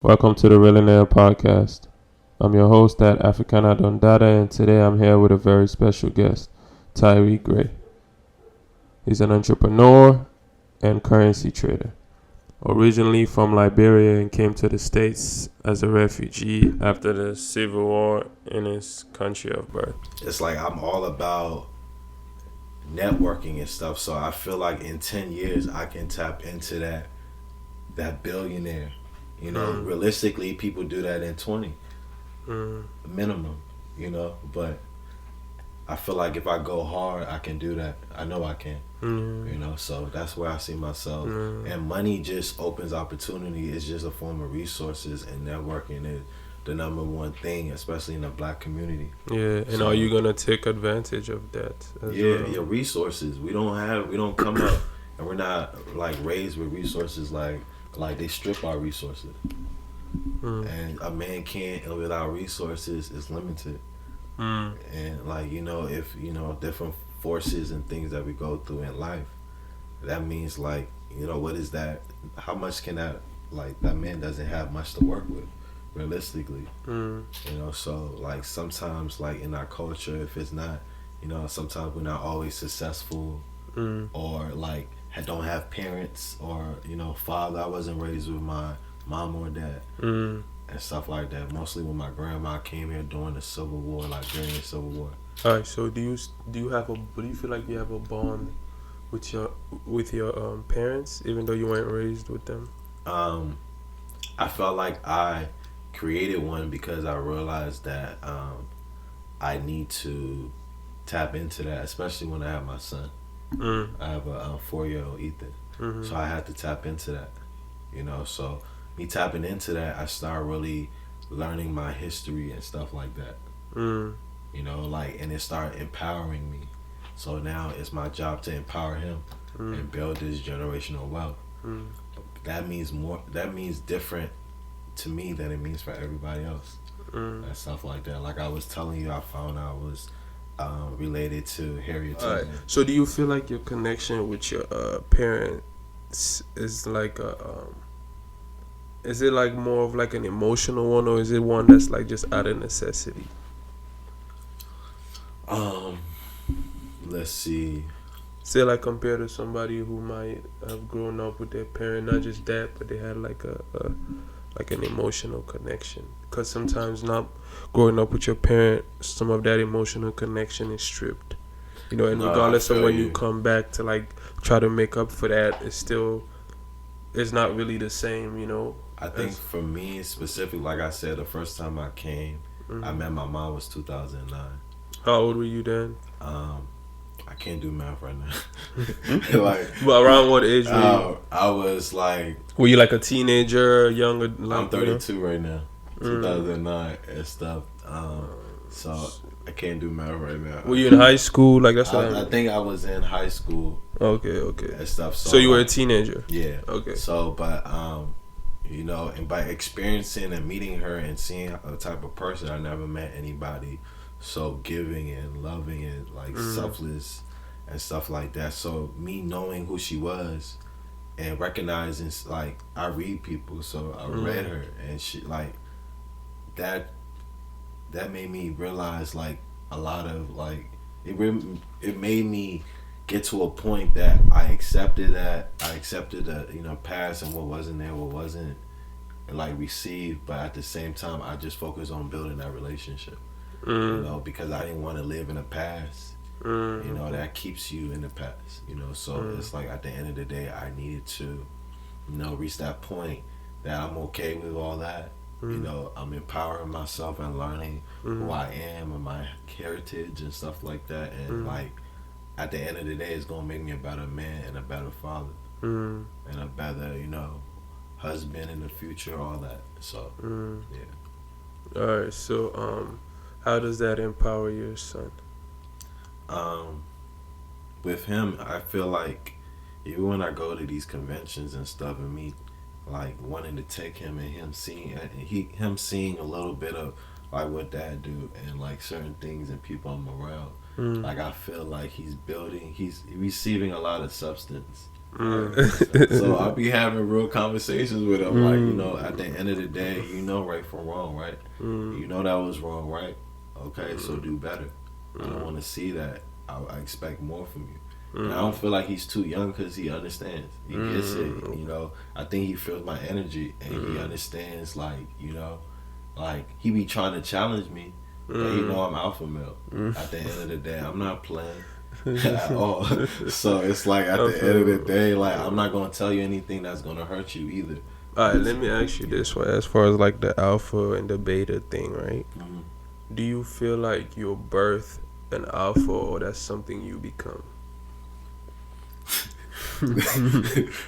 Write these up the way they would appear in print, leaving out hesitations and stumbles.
Welcome to the Reallionaire Podcast. I'm your host at Africana Dondada, and today I'm here with a very special guest, Tyree Gray. He's an entrepreneur and currency trader. Originally from Liberia and came to the States as a refugee after the Civil War in his country of birth. It's like I'm all about networking and stuff, so I feel like in 10 years I can tap into that billionaire. Realistically, people do that in 20 minimum, but I feel like if I go hard, I can do that. I know I can, so that's where I see myself. And money just opens opportunity. It's just a form of resources, and networking is the number one thing, especially in the black community. Yeah, and are you gonna take advantage of that? Your resources. We don't come up, and we're not like raised with resources like they strip our resources. And a man can't, without resources, is limited. And if different forces and things that we go through in life, that means what is that? How much can that man doesn't have much to work with, realistically. So sometimes in our culture, if it's not, sometimes we're not always successful, or don't have parents, or father. I wasn't raised with my mom or dad, and stuff like that. Mostly when my grandma came here during the Civil War, Liberian Civil War. All right. So do you feel like you have a bond with your parents, even though you weren't raised with them? I felt like I created one because I realized that I need to tap into that, especially when I have my son. I have a 4-year-old Ethan, so I had to tap into that. So me tapping into that, I started really learning my history and stuff like that. And it started empowering me. So now it's my job to empower him and build this generational wealth. That means more. That means different to me than it means for everybody else. And stuff like that. Like I was telling you, I found out I was related to Harriet Tubman. Right. So do you feel like your connection with your parents is is it more of an emotional one, or is it one that's just out of necessity? Let's see. Say compared to somebody who might have grown up with their parent, not just that, but they had an emotional connection. Because sometimes not growing up with your parent, some of that emotional connection is stripped. And regardless of when you come back to try to make up for that, it's not really the same. I think for me specific, like I said, the first time I came, I met my mom was 2009. How old were you then? I can't do math right now. But around what age were you? I was Were you a teenager, younger? I'm 32 right now. 2009 and stuff. So I can't do math right now. Were you in high school? That's what I think I was in high school. Okay. And stuff. So you were a teenager. Yeah. Okay. So, but and by experiencing and meeting her and seeing a type of person, I never met anybody so giving and loving and selfless and stuff like that. So me knowing who she was and recognizing I read people, so I read her, and she that made me realize a lot of it made me get to a point that I accepted the past and what wasn't there, what wasn't received, but at the same time I just focused on building that relationship. Because I didn't want to live in the past. That keeps you in the past. So it's at the end of the day, I needed to, reach that point that I'm okay with all that. I'm empowering myself and learning who I am and my heritage and stuff like that. And at the end of the day, it's gonna make me a better man and a better father and a better, husband in the future. All that. So yeah. All right. So how does that empower your son? With him, I feel like even when I go to these conventions and stuff and me wanting to take him and him seeing a little bit of what dad do and certain things and people I'm around, I feel like he's receiving a lot of substance So I'll be having real conversations with him, like, you know, at the end of the day, you know right from wrong, right? You know that was wrong, right? Okay, so do better. I don't want to see that. I expect more from you. And I don't feel like he's too young because he understands. He gets it, you know. I think he feels my energy and he understands, like, you know, like he be trying to challenge me, but he know I'm alpha male. At the end of the day, I'm not playing at all. So it's like at the end of the day, like I'm not gonna tell you anything that's gonna hurt you either. Alright, let me ask you this way: as far as like the alpha and the beta thing, right? Do you feel like you're birth an alpha, or that's something you become?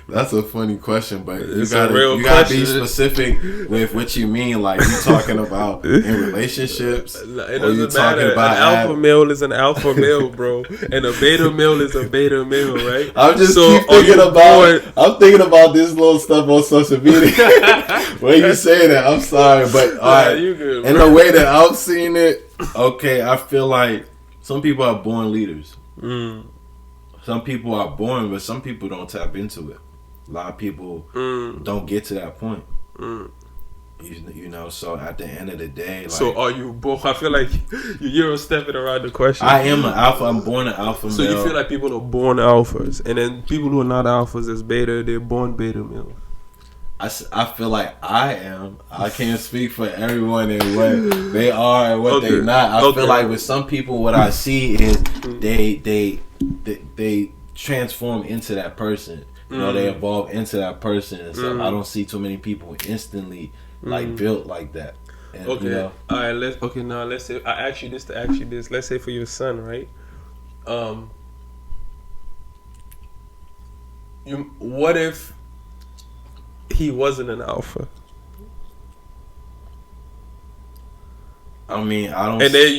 That's a funny question, but It's you gotta be specific with what you mean. Like you talking about in relationships, It or you doesn't talking matter. about An alpha male is an alpha male, bro, and a beta male is a beta male, right? I'm just So, keep thinking are you about. born- I'm thinking about this little stuff on social media. When you say that, I'm sorry, but alright, you good, in bro. the way that I've seen it, okay, I feel like some people are born leaders. Some people are born, but some people don't tap into it. A lot of people don't get to that point. You know, so at the end of the day, like, So are you both? I feel like you're stepping around the question. I am an alpha. I'm born an alpha male. So you feel like people are born alphas, and then people who are not alphas as beta, they're born beta males. I feel like I am. I can't speak for everyone and what they are and what they're not. I feel like with some people, what I see is they transform into that person. You know, they evolve into that person and stuff. I don't see too many people instantly like built like that. And, Okay. You know, All right. Let's say I ask you this to ask you this. Let's say for your son, right? What if he wasn't an alpha? I mean, I don't. And then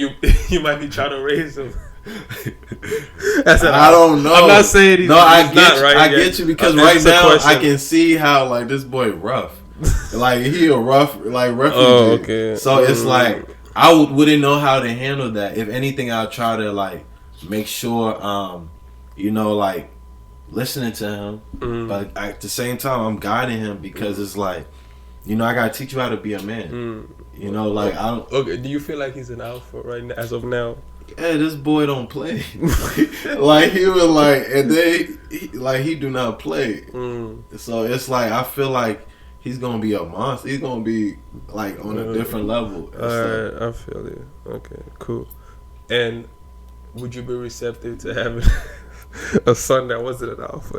you might be trying to raise him. I don't know. I'm not saying he's, I he's get not right. I get you because That's right just a now question. I can see how like this boy rough, like he a rough like refugee. Oh, okay. So it's like I wouldn't know how to handle that. If anything, I'll try to like make sure, you know, like listening to him, but at the same time I'm guiding him because it's like, you know, I gotta teach you how to be a man. You know, like I don't. Okay. Do you feel like he's an alpha right now, as of now? Yeah, this boy don't play. Like he was like, and he do not play. So it's like I feel like he's gonna be a monster. He's gonna be like on a different level. Alright, I feel you. Okay, cool. And would you be receptive to having a son that wasn't an alpha?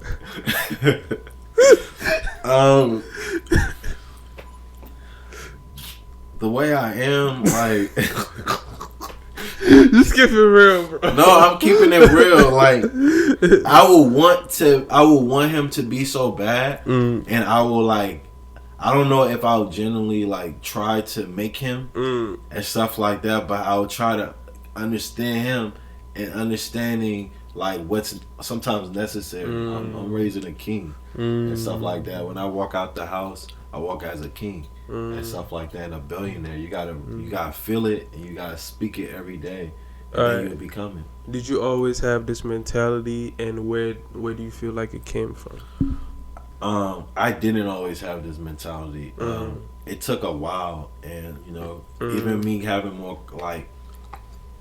The way I am, like. Just keep it real, bro. No, I'm keeping it real. Like I will want him to be so bad, and I will like. I don't know if I'll genuinely like try to make him and stuff like that, but I'll try to understand him and understanding like what's sometimes necessary. I'm raising a king and stuff like that. When I walk out the house, I walk as a king and stuff like that. And a billionaire, you gotta feel it and you gotta speak it every day, and then you'll become it. Did you always have this mentality, and where do you feel like it came from? I didn't always have this mentality. It took a while, and you know, even me having more like,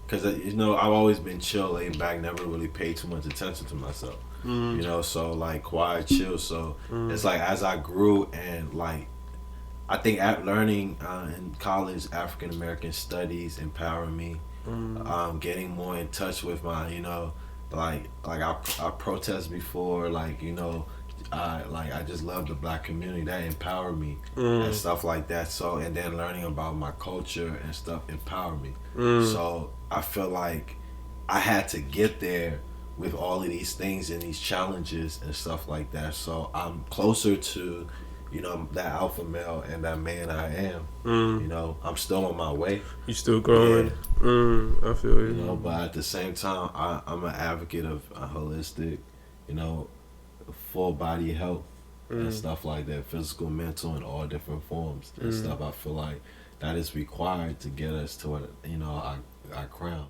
because you know, I've always been chill, laid back, never really paid too much attention to myself. You know, so like quiet, chill. So it's like as I grew and like, I think at learning in college, African American studies empowered me. Getting more in touch with my, you know, like I protest before, like, you know. I just love the black community. That empowered me and stuff like that. So, and then learning about my culture and stuff empowered me. So I feel like I had to get there with all of these things and these challenges and stuff like that. So I'm closer to, you know, that alpha male and that man I am. You know, I'm still on my way. You still growing. Yeah. I feel you. You know, but at the same time, I'm an advocate of a holistic, you know, full body health and stuff like that, physical, mental, in all different forms and stuff. I feel like that is required to get us to, you know, our crown.